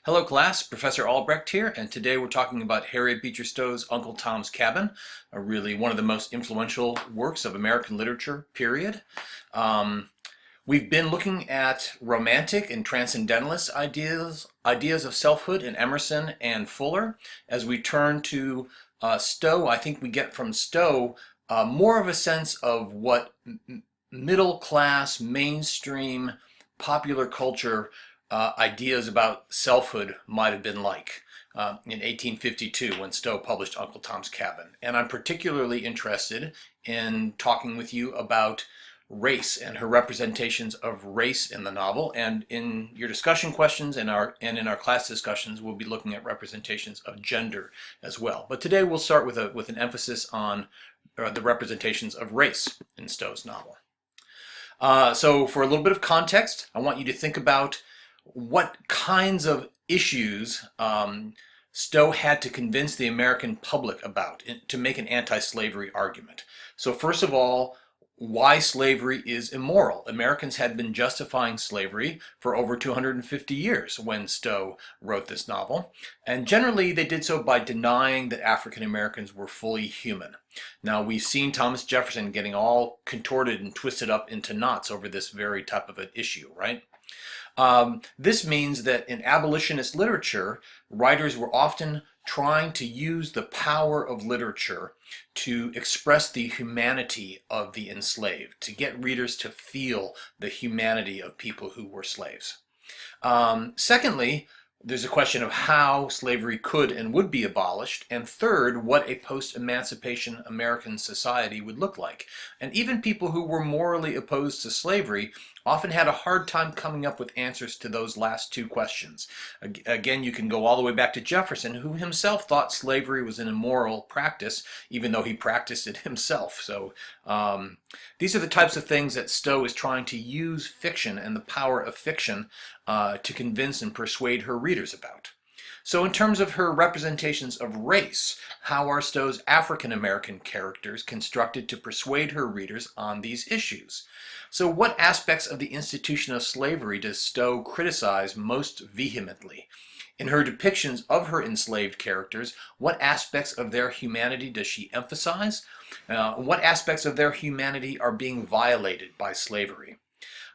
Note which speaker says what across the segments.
Speaker 1: Hello class, Professor Albrecht here, and today we're talking about Harriet Beecher Stowe's Uncle Tom's Cabin, really one of the most influential works of American literature, period. Um, we've been looking at romantic and transcendentalist ideas of selfhood in Emerson and Fuller. As we turn to Stowe, I think we get from Stowe more of a sense of what middle class, mainstream, popular culture ideas about selfhood might have been like in 1852 when Stowe published Uncle Tom's Cabin. And I'm particularly interested in talking with you about race and her representations of race in the novel. And in your discussion questions and in our class discussions, we'll be looking at representations of gender as well. But today we'll start with an emphasis on the representations of race in Stowe's novel. So for a little bit of context, I want you to think about what kinds of issues Stowe had to convince the American public about to make an anti-slavery argument. So first of all, why slavery is immoral. Americans had been justifying slavery for over 250 years when Stowe wrote this novel, and generally they did so by denying that African Americans were fully human. Now we've seen Thomas Jefferson getting all contorted and twisted up into knots over this very type of an issue, right? This means that in abolitionist literature, writers were often trying to use the power of literature to express the humanity of the enslaved, to get readers to feel the humanity of people who were slaves. Secondly, there's a question of how slavery could and would be abolished, and third, what a post-emancipation American society would look like. And even people who were morally opposed to slavery often had a hard time coming up with answers to those last two questions. Again, you can go all the way back to Jefferson, who himself thought slavery was an immoral practice, even though he practiced it himself. So these are the types of things that Stowe is trying to use fiction and the power of fiction to convince and persuade her readers about. So in terms of her representations of race, how are Stowe's African American characters constructed to persuade her readers on these issues? So what aspects of the institution of slavery does Stowe criticize most vehemently? In her depictions of her enslaved characters, what aspects of their humanity does she emphasize? What aspects of their humanity are being violated by slavery?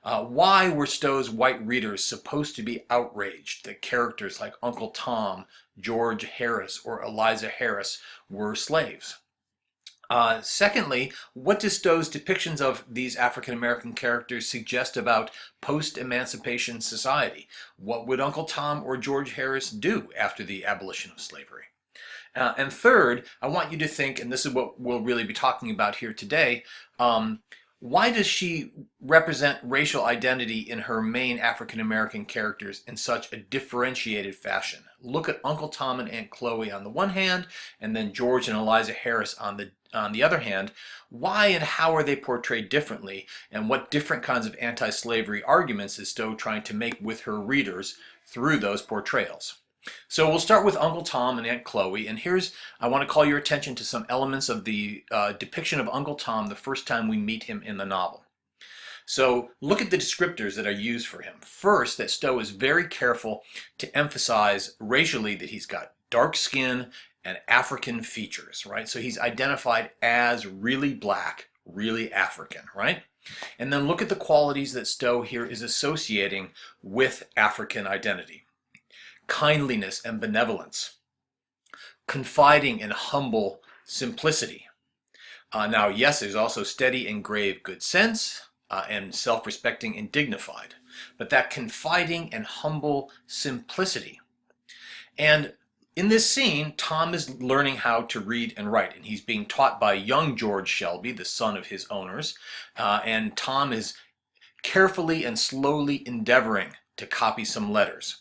Speaker 1: Why were Stowe's white readers supposed to be outraged that characters like Uncle Tom, George Harris, or Eliza Harris were slaves? Secondly, what do Stowe's depictions of these African American characters suggest about post-emancipation society? What would Uncle Tom or George Harris do after the abolition of slavery? And third, I want you to think, and this is what we'll really be talking about here today, why does she represent racial identity in her main African American characters in such a differentiated fashion? Look at Uncle Tom and Aunt Chloe on the one hand, and then George and Eliza Harris on the other hand. Why and how are they portrayed differently, and what different kinds of anti-slavery arguments is Stowe trying to make with her readers through those portrayals? So we'll start with Uncle Tom and Aunt Chloe, and I want to call your attention to some elements of the depiction of Uncle Tom the first time we meet him in the novel. So look at the descriptors that are used for him. First, that Stowe is very careful to emphasize racially that he's got dark skin and African features, right? So he's identified as really black, really African, right? And then look at the qualities that Stowe here is associating with African identity. Kindliness and benevolence, confiding and humble simplicity. Now, yes, there's also steady and grave good sense and self-respecting and dignified, but that confiding and humble simplicity. And in this scene, Tom is learning how to read and write, and he's being taught by young George Shelby, the son of his owners, and Tom is carefully and slowly endeavoring to copy some letters.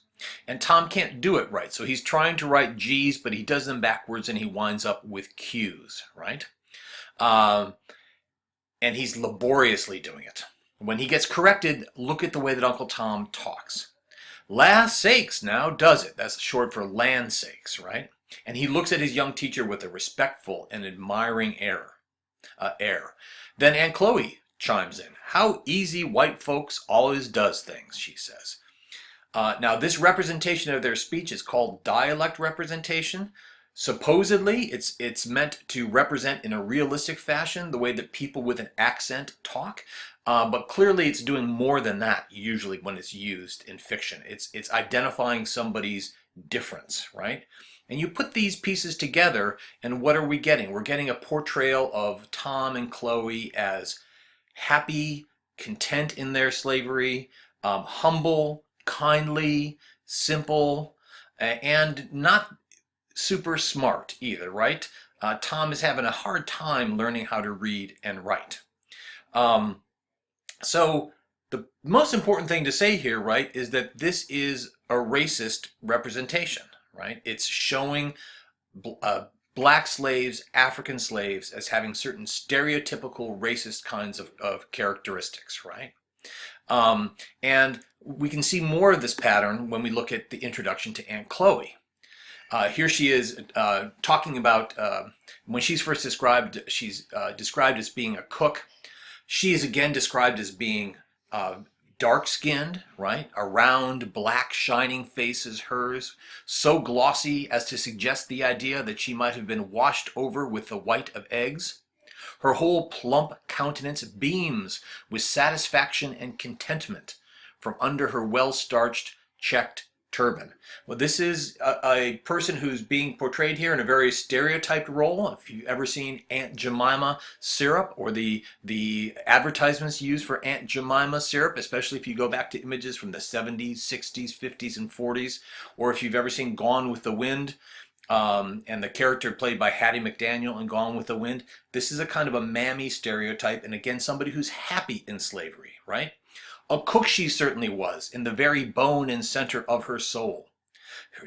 Speaker 1: And Tom can't do it right, so he's trying to write G's, but he does them backwards and he winds up with Q's, right? And he's laboriously doing it. When he gets corrected, look at the way that Uncle Tom talks. La sakes now does it. That's short for land sakes, right? And he looks at his young teacher with a respectful and admiring air. Then Aunt Chloe chimes in. How easy white folks always does things, she says. Now, this representation of their speech is called dialect representation. Supposedly, it's meant to represent in a realistic fashion the way that people with an accent talk, but clearly it's doing more than that. Usually, when it's used in fiction, it's identifying somebody's difference, right? And you put these pieces together, and what are we getting? We're getting a portrayal of Tom and Chloe as happy, content in their slavery, humble, kindly, simple, and not super smart either, right? Tom is having a hard time learning how to read and write. Um, so the most important thing to say here, right, is that this is a racist representation, right? It's showing black slaves, African slaves, as having certain stereotypical racist kinds of characteristics, right? And we can see more of this pattern when we look at the introduction to Aunt Chloe. Here she is talking about when she's first described, she's described as being a cook. She is again described as being dark-skinned, right? A round, black, shining face is hers, so glossy as to suggest the idea that she might have been washed over with the white of eggs. Her whole plump countenance beams with satisfaction and contentment from under her well-starched, checked turban. Well, this is a person who's being portrayed here in a very stereotyped role. If you've ever seen Aunt Jemima syrup, or the advertisements used for Aunt Jemima syrup, especially if you go back to images from the 70s, 60s, 50s, and 40s, or if you've ever seen Gone with the Wind, and the character played by Hattie McDaniel in Gone with the Wind, this is a kind of a mammy stereotype, and again, somebody who's happy in slavery, right? A cook she certainly was, in the very bone and center of her soul. Her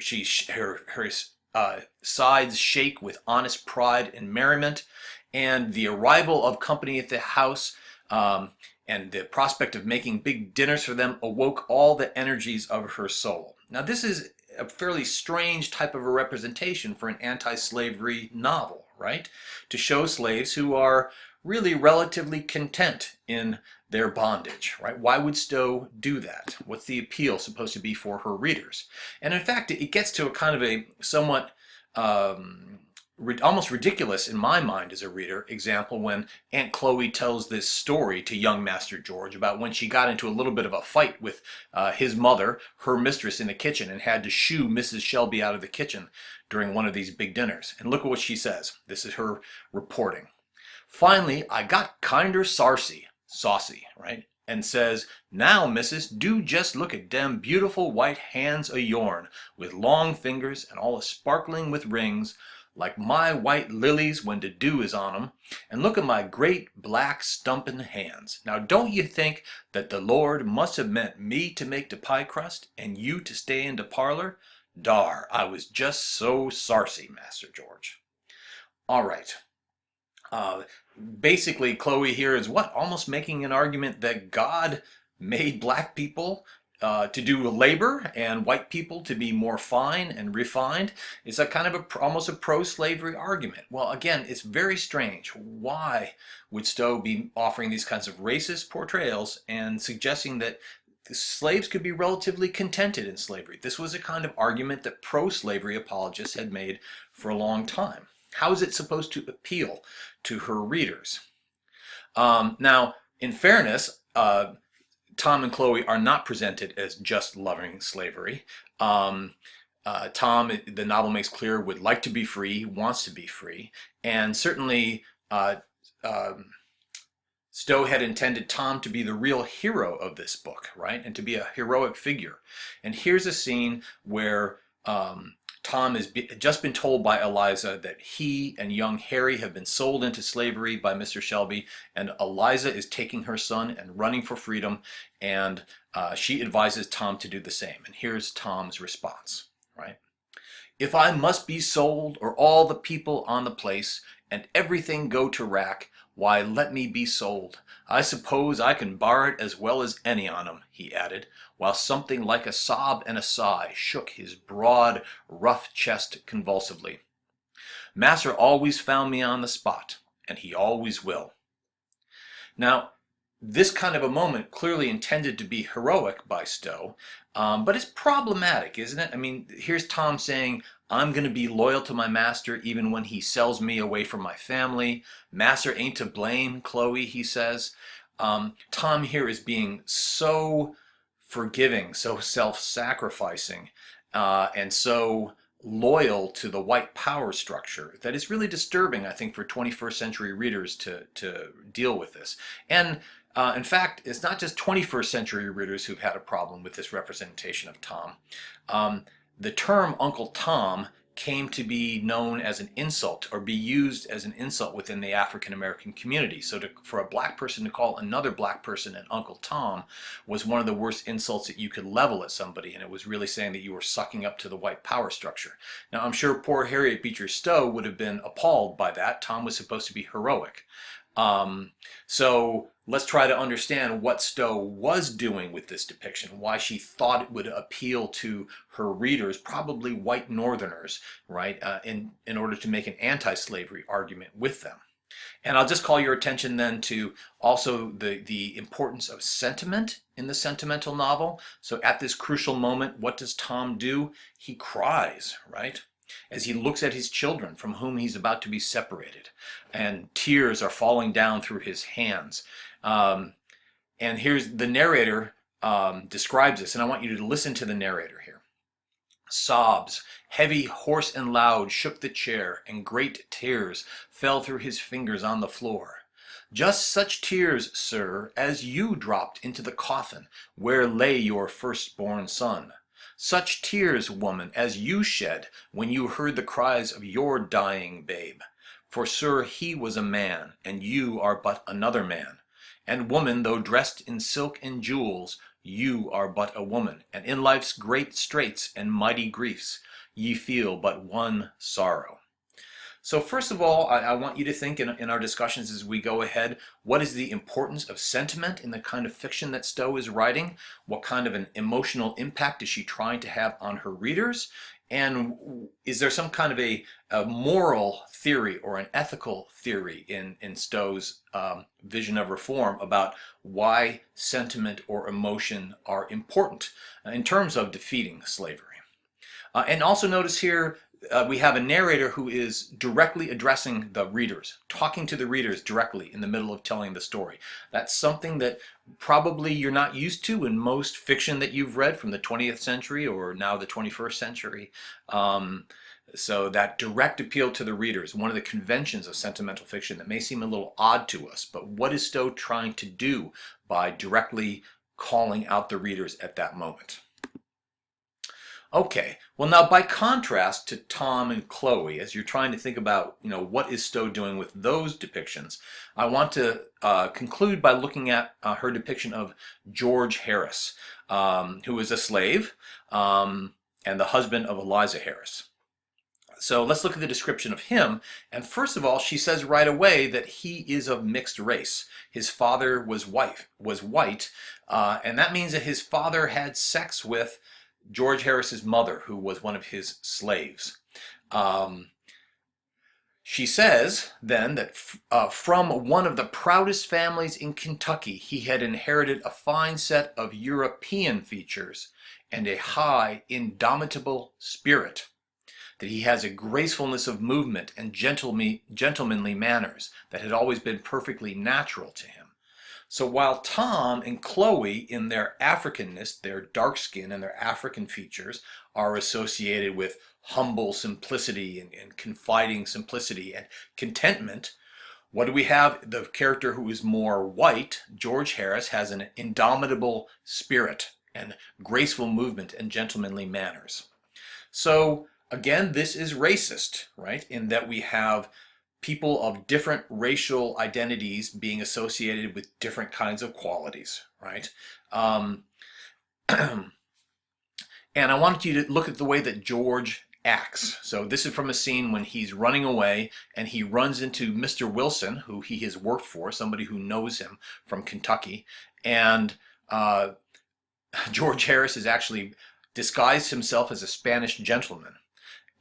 Speaker 1: sides shake with honest pride and merriment, and the arrival of company at the house and the prospect of making big dinners for them awoke all the energies of her soul. Now, this is a fairly strange type of a representation for an anti-slavery novel, right? To show slaves who are really relatively content in their bondage, right? Why would Stowe do that? What's the appeal supposed to be for her readers? And in fact, it gets to a kind of a somewhat almost ridiculous in my mind as a reader example when Aunt Chloe tells this story to young Master George about when she got into a little bit of a fight with his mother, her mistress, in the kitchen, and had to shoo Mrs. Shelby out of the kitchen during one of these big dinners. And look at what she says. This is her reporting. Finally, I got kinder saucy, right? And says, "Now, missus, do just look at dem beautiful white hands o' yourn, with long fingers and all a-sparkling with rings, like my white lilies when de dew is on 'em, and look at my great black stumpin' hands. Now, don't you think that the Lord must have meant me to make de pie crust, and you to stay in de parlor? Dar, I was just so sarcy, Master George." All right. Basically, Chloe here is what? Almost making an argument that God made black people to do labor and white people to be more fine and refined. It's a kind of almost a pro-slavery argument. Well, again, it's very strange. Why would Stowe be offering these kinds of racist portrayals and suggesting that the slaves could be relatively contented in slavery? This was a kind of argument that pro-slavery apologists had made for a long time. How is it supposed to appeal to her readers? Now, in fairness, Tom and Chloe are not presented as just loving slavery. Tom, the novel makes clear, would like to be free, wants to be free, and certainly Stowe had intended Tom to be the real hero of this book, right, and to be a heroic figure. And here's a scene where Tom has just been told by Eliza that he and young Harry have been sold into slavery by Mr. Shelby, and Eliza is taking her son and running for freedom, and she advises Tom to do the same. And here's Tom's response, right? "If I must be sold, or all the people on the place, and everything go to rack, why, let me be sold. I suppose I can bar it as well as any on 'em," he added, while something like a sob and a sigh shook his broad, rough chest convulsively. "Master always found me on the spot, and he always will." Now, this kind of a moment, clearly intended to be heroic by Stowe, But it's problematic, isn't it? I mean, here's Tom saying, I'm going to be loyal to my master even when he sells me away from my family. Master ain't to blame, Chloe, he says. Tom here is being so forgiving, so self-sacrificing, and so loyal to the white power structure that is really disturbing, I think, for 21st century readers to deal with this. And in fact, it's not just 21st century readers who've had a problem with this representation of Tom. The term Uncle Tom came to be known as an insult or be used as an insult within the African American community. So for a black person to call another black person an Uncle Tom was one of the worst insults that you could level at somebody, and it was really saying that you were sucking up to the white power structure. Now, I'm sure poor Harriet Beecher Stowe would have been appalled by that. Tom was supposed to be heroic. So let's try to understand what Stowe was doing with this depiction, why she thought it would appeal to her readers, probably white Northerners, right, in order to make an anti-slavery argument with them. And I'll just call your attention then to also the importance of sentiment in the sentimental novel. So at this crucial moment, what does Tom do? He cries, right? As he looks at his children from whom he's about to be separated, and tears are falling down through his hands. And here's the narrator describes this, and I want you to listen to the narrator here. Sobs, heavy, hoarse, and loud, shook the chair, and great tears fell through his fingers on the floor. Just such tears, sir, as you dropped into the coffin where lay your firstborn son. Such tears, woman, as you shed when you heard the cries of your dying babe. For, sir, he was a man, and you are but another man. And woman, though dressed in silk and jewels, you are but a woman, and in life's great straits and mighty griefs, ye feel but one sorrow. So first of all, I want you to think in our discussions as we go ahead, what is the importance of sentiment in the kind of fiction that Stowe is writing? What kind of an emotional impact is she trying to have on her readers? And is there some kind of a moral theory or an ethical theory in Stowe's vision of reform about why sentiment or emotion are important in terms of defeating slavery? And also notice here, we have a narrator who is directly addressing the readers, talking to the readers directly in the middle of telling the story. That's something that probably you're not used to in most fiction that you've read from the 20th century or now the 21st century. So that direct appeal to the readers, one of the conventions of sentimental fiction that may seem a little odd to us, but what is Stowe trying to do by directly calling out the readers at that moment? Okay, well now by contrast to Tom and Chloe, as you're trying to think about, what is Stowe doing with those depictions, I want to conclude by looking at her depiction of George Harris, who was a slave and the husband of Eliza Harris. So let's look at the description of him. And first of all, she says right away that he is of mixed race. His father was white, and that means that his father had sex with George Harris's mother, who was one of his slaves. She says then that from one of the proudest families in Kentucky, he had inherited a fine set of European features and a high, indomitable spirit, that he has a gracefulness of movement and gentlemanly manners that had always been perfectly natural to him. So while Tom and Chloe, in their Africanness, their dark skin and their African features, are associated with humble simplicity and confiding simplicity and contentment, what do we have? The character who is more white, George Harris, has an indomitable spirit and graceful movement and gentlemanly manners. So again, this is racist, right? In that we have people of different racial identities being associated with different kinds of qualities, right? And I wanted you to look at the way that George acts. So this is from a scene when he's running away and he runs into Mr. Wilson, who he has worked for, somebody who knows him from Kentucky. And George Harris has actually disguised himself as a Spanish gentleman.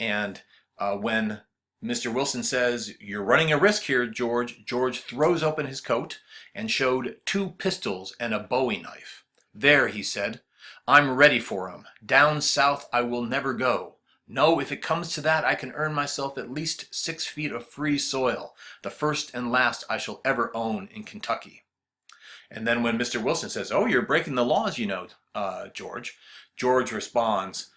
Speaker 1: And when Mr. Wilson says, "You're running a risk here, George," George throws open his coat and showed 2 pistols and a Bowie knife. "There," he said, I'm ready for 'em. Down south I will never go. No, if it comes to that, I can earn myself at least 6 feet of free soil, the first and last I shall ever own in Kentucky. And then when Mr. Wilson says, "Oh, you're breaking the laws, you know, George," George responds,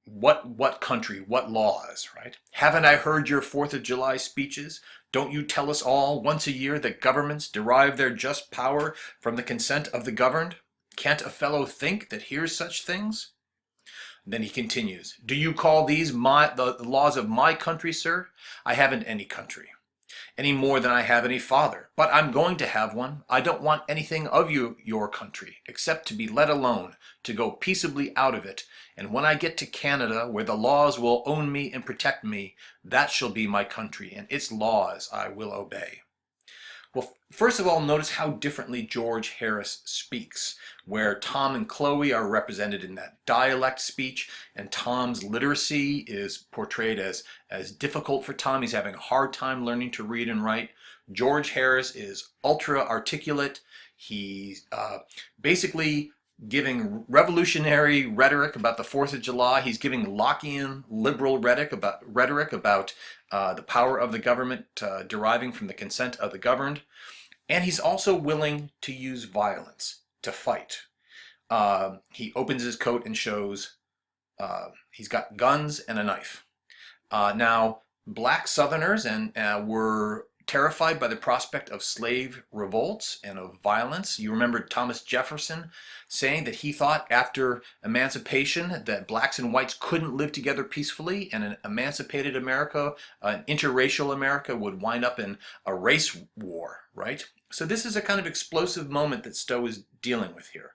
Speaker 1: what country, what laws, right? Haven't I heard your 4th of July speeches? Don't you tell us all once a year that governments derive their just power from the consent of the governed? Can't a fellow think that hears such things?" Then he continues, "Do you call these the laws of my country, sir? I haven't any country, any more than I have any father. But I'm going to have one. I don't want anything of your country, except to be let alone, to go peaceably out of it. And when I get to Canada, where the laws will own me and protect me, that shall be my country, and its laws I will obey." Well, first of all, notice how differently George Harris speaks, where Tom and Chloe are represented in that dialect speech, and Tom's literacy is portrayed as difficult for Tom. He's having a hard time learning to read and write. George Harris is ultra articulate. He's basically giving revolutionary rhetoric about the 4th of July. He's giving Lockean liberal rhetoric about the power of the government deriving from the consent of the governed. And he's also willing to use violence to fight. He opens his coat and shows he's got guns and a knife. Now, black Southerners were terrified by the prospect of slave revolts and of violence. You remember Thomas Jefferson saying that he thought after emancipation that blacks and whites couldn't live together peacefully, and an emancipated America, an interracial America, would wind up in a race war, right? So this is a kind of explosive moment that Stowe is dealing with here.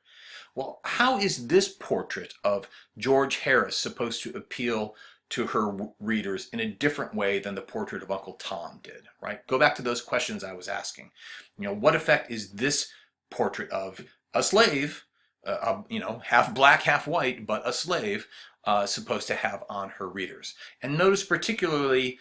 Speaker 1: Well, how is this portrait of George Harris supposed to appeal to her readers in a different way than the portrait of Uncle Tom did, right? Go back to those questions I was asking. You know, what effect is this portrait of a slave, you know, half black, half white, but a slave, supposed to have on her readers? And notice particularly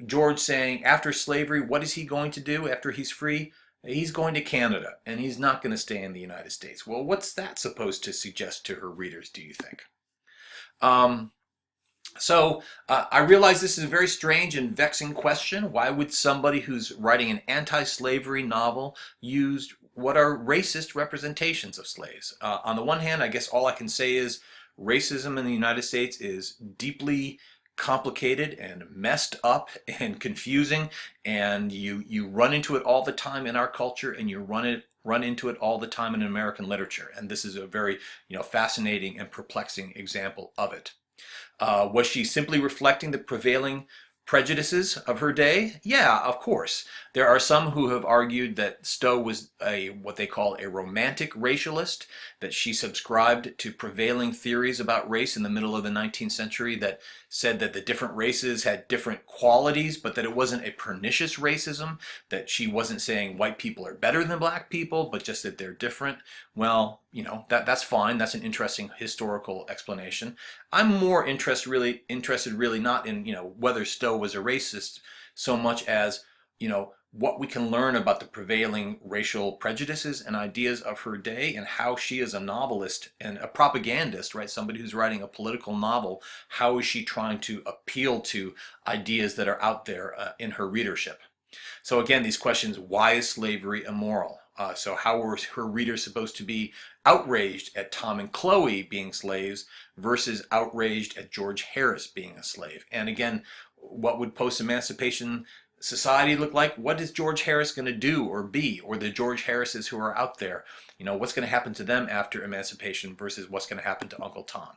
Speaker 1: George saying, after slavery, what is he going to do after he's free? He's going to Canada, and he's not going to stay in the United States. Well, what's that supposed to suggest to her readers, do you think? So I realize this is a very strange and vexing question. Why would somebody who's writing an anti-slavery novel use what are racist representations of slaves? On the one hand, I guess all I can say is racism in the United States is deeply complicated and messed up and confusing, and you run into it all the time in our culture, and you run into it all the time in American literature. And this is a very, you know, fascinating and perplexing example of it. Was she simply reflecting the prevailing prejudices of her day? Yeah, of course. There are some who have argued that Stowe was what they call a romantic racialist, that she subscribed to prevailing theories about race in the middle of the 19th century that said that the different races had different qualities, but that it wasn't a pernicious racism, that she wasn't saying white people are better than black people, but just that they're different. Well, you know, that's fine. That's an interesting historical explanation. I'm more interested really not in, you know, whether Stowe was a racist so much as, you know, what we can learn about the prevailing racial prejudices and ideas of her day, and how she is a novelist and a propagandist, right? Somebody who's writing a political novel, how is she trying to appeal to ideas that are out there in her readership? So again, these questions: why is slavery immoral? So how were her readers supposed to be outraged at Tom and Chloe being slaves versus outraged at George Harris being a slave? And again, what would post-emancipation society look like? What is George Harris going to do or be, or the George Harrises who are out there? You know, what's going to happen to them after emancipation versus what's going to happen to Uncle Tom?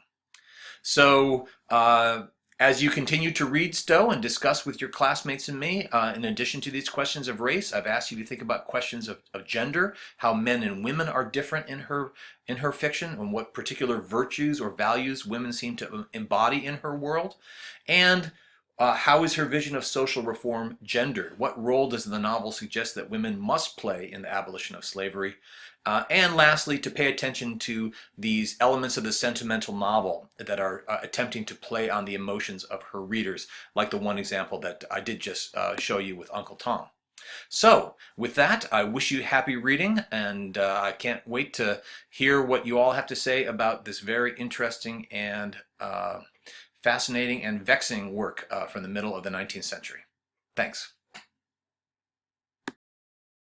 Speaker 1: So as you continue to read Stowe and discuss with your classmates and me, in addition to these questions of race, I've asked you to think about questions of gender, how men and women are different in her fiction, and what particular virtues or values women seem to embody in her world. And how is her vision of social reform gendered? What role does the novel suggest that women must play in the abolition of slavery? And lastly, to pay attention to these elements of the sentimental novel that are attempting to play on the emotions of her readers, like the one example that I did just show you with Uncle Tom. So, with that, I wish you happy reading, and I can't wait to hear what you all have to say about this very interesting and fascinating and vexing work from the middle of the 19th century. Thanks.